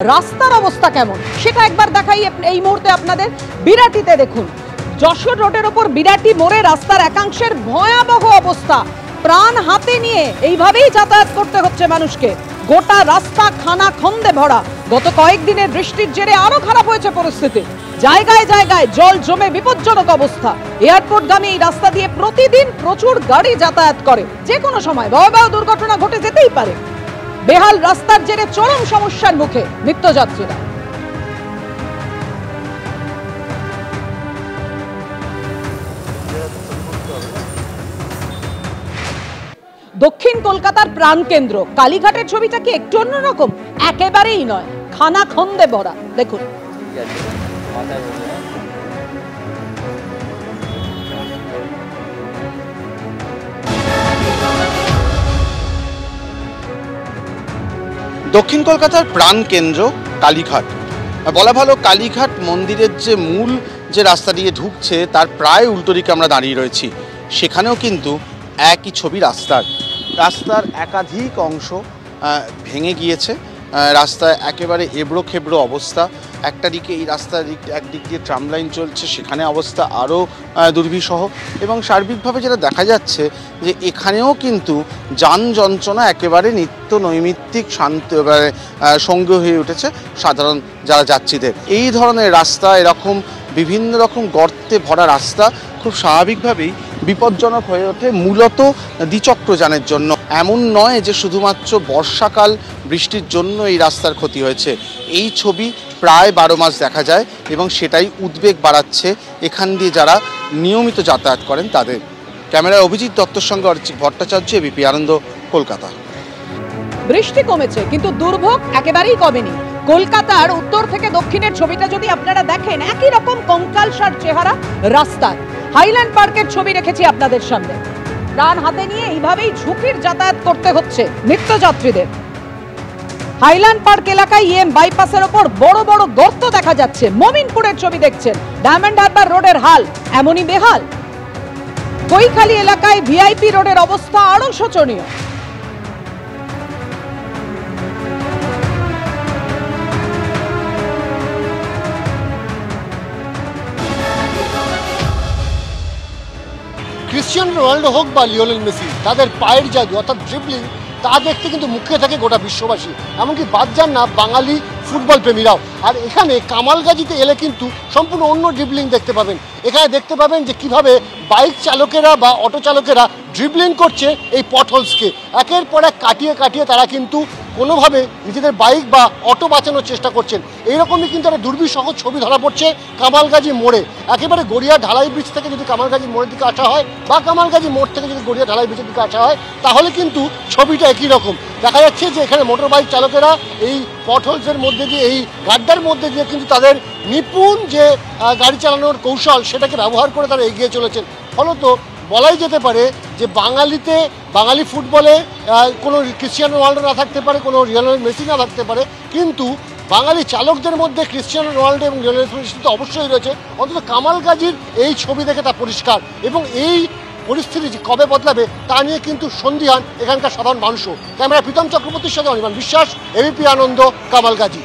রাস্তার অবস্থা কেমন সেটা একবার দেখাই এই মুহূর্তে আপনাদের। বিরাটিতে দেখুন, যশোর রোডের ওপর বিরাটি মোড়ে রাস্তার একাংশের ভয়াবহ অবস্থা। প্রাণ হাতে নিয়ে এইভাবেই যাতায়াত করতে হচ্ছে মানুষকে। গোটা রাস্তা খানা খন্দে ভরা। গত কয়েকদিনের বৃষ্টির জেরে আরো খারাপ হয়েছে পরিস্থিতি। জায়গায় জায়গায় জল জমে বিপজ্জনক অবস্থা। এয়ারপোর্টগামী এই রাস্তা দিয়ে প্রতিদিন প্রচুর গাড়ি যাতায়াত করে। যে কোনো সময় ভয়াবহ দুর্ঘটনা ঘটে যেতেই পারে। বেহাল রাস্তার জেরে চরম সমস্যার মুখে নিত্যযাত্রীরা। দক্ষিণ কলকাতার প্রাণকেন্দ্র কালীঘাটের ছবিটা কি একটু অন্যরকম? একেবারেই নয়, খানা খন্দে ভরা। দেখুন, দক্ষিণ কলকাতার প্রাণকেন্দ্র কালীঘাট, বলা ভালো কালীঘাট মন্দিরের যে মূল যে রাস্তা দিয়ে ঢুকছে তার প্রায় উল্টো দিকে আমরা দাঁড়িয়ে রয়েছি। সেখানেও কিন্তু একই ছবি। রাস্তার একাধিক অংশ ভেঙে গিয়েছে। রাস্তায় একেবারে এবড়ো খেবড়ো অবস্থা। একটা দিকে এই রাস্তার একদিক দিয়ে ট্রাম লাইন চলছে, সেখানে অবস্থা আরও দুর্বিষহ। এবং সার্বিকভাবে যেটা দেখা যাচ্ছে যে এখানেও কিন্তু যান যন্ত্রণা একেবারে নিত্য নৈমিত্তিক সঙ্গী হয়ে উঠেছে সাধারণ যারা যাত্রীদের। এই ধরনের রাস্তা, এরকম বিভিন্ন রকম গর্তে ভরা রাস্তা খুব স্বাভাবিকভাবেই বিপজ্জনক হয়ে ওঠে মূলত দ্বিচক্রযানের জন্য। এমন নয় যে শুধুমাত্র বর্ষাকাল বৃষ্টির জন্য এই রাস্তার ক্ষতি হয়েছে। এই ছবি প্রায় 12 মাস দেখা যায় এবং সেটাই উদ্বেগ বাড়াচ্ছে এখান দিয়ে যারা নিয়মিত যাতায়াত করেন তাদের। ক্যামেরায় অভিজিৎ দত্তর সঙ্গে অর্চিত ভট্টাচার্য, এবিপি আনন্দ, কলকাতা। বৃষ্টি কমেছে কিন্তু দুর্ভোগ একেবারেই কমেনি। কলকাতার উত্তর থেকে দক্ষিণের ছবিটা যদি আপনারা দেখেন, একই রকম কঙ্কালসার চেহারা রাস্তার। হাইল্যান্ড পার্কের ছবি রেখেছি আপনাদের সামনে। প্রাণ হাতে নিয়ে এইভাবেই ঝুঁকির যাতায়াত করতে হচ্ছে নিত্যযাত্রীদের। হাইল্যান্ড পার্ক এলাকায় বাইপাসের ওপর বড় বড় গর্ত দেখা যাচ্ছে। মমিনপুরের ছবি দেখছেন। ডায়মন্ড হারবার রোডের হাল এমনই বেহাল। কৈখালী এলাকায় ভিআইপি রোডের অবস্থা আরো শোচনীয়। ক্রিশ্চিয়ানো রোনাল্ডো হোক বা লিওনেল মেসি, তাদের পায়ের জাদু অর্থাৎ ড্রিবলিং তা দেখতে কিন্তু মুখে থাকে গোটা বিশ্ববাসী, এমনকি বাদ যান না বাঙালি ফুটবল প্রেমীরাও। আর এখানে কামালগাজীতে এলে কিন্তু সম্পূর্ণ অন্য ড্রিবলিং দেখতে পাবেন। এখানে দেখতে পাবেন যে কিভাবে বাইক চালকেরা বা অটো চালকেরা ড্রিবলিং করছে এই পটহোলসকে। একের পর এক কাটিয়ে কাটিয়ে তারা কিন্তু কোনোভাবে নিজেদের বাইক বা অটো বাঁচানোর চেষ্টা করছেন। এইরকমই কিন্তু একটা দুর্বিষহ ছবি ধরা পড়ছে কামালগাজী মোড়ে। একেবারে গড়িয়া ঢালাই ব্রিজ থেকে যদি কামালগাজী মোড়ের দিকে আসা হয় বা কামালগাজী মোড় থেকে যদি গড়িয়া ঢালাই ব্রিজের দিকে আসা হয়, তাহলে কিন্তু ছবিটা একই রকম। দেখা যাচ্ছে যে এখানে মোটর বাইক চালকেরা এই পটহোলসের মধ্যে দিয়ে, এই গাড্ডার মধ্যে দিয়ে কিন্তু তাদের নিপুণ যে গাড়ি চালানোর কৌশল সেটাকে ব্যবহার করে তারা এগিয়ে চলেছেন। ফলত বলাই যেতে পারে যে বাঙালি ফুটবলে কোনো ক্রিশ্চিয়ানো রোনাল্ডো না থাকতে পারে, কোনো লিওনেল মেসি না থাকতে পারে, কিন্তু বাঙালি চালকদের মধ্যে ক্রিশ্চিয়ানো রোনাল্ডো এবং লিওনেল মেসি তো অবশ্যই রয়েছে। অন্তত কামালগাজীর এই ছবি দেখে তা পরিষ্কার। এবং এই পরিস্থিতি যে কবে বদলাবে তা নিয়ে কিন্তু সন্দিহান এখানকার সাধারণ মানুষও। ক্যামেরা প্রীতম চক্রবর্তীর সাথে অনির্বাণ বিশ্বাস, এবিপি আনন্দ, কামালগাজী।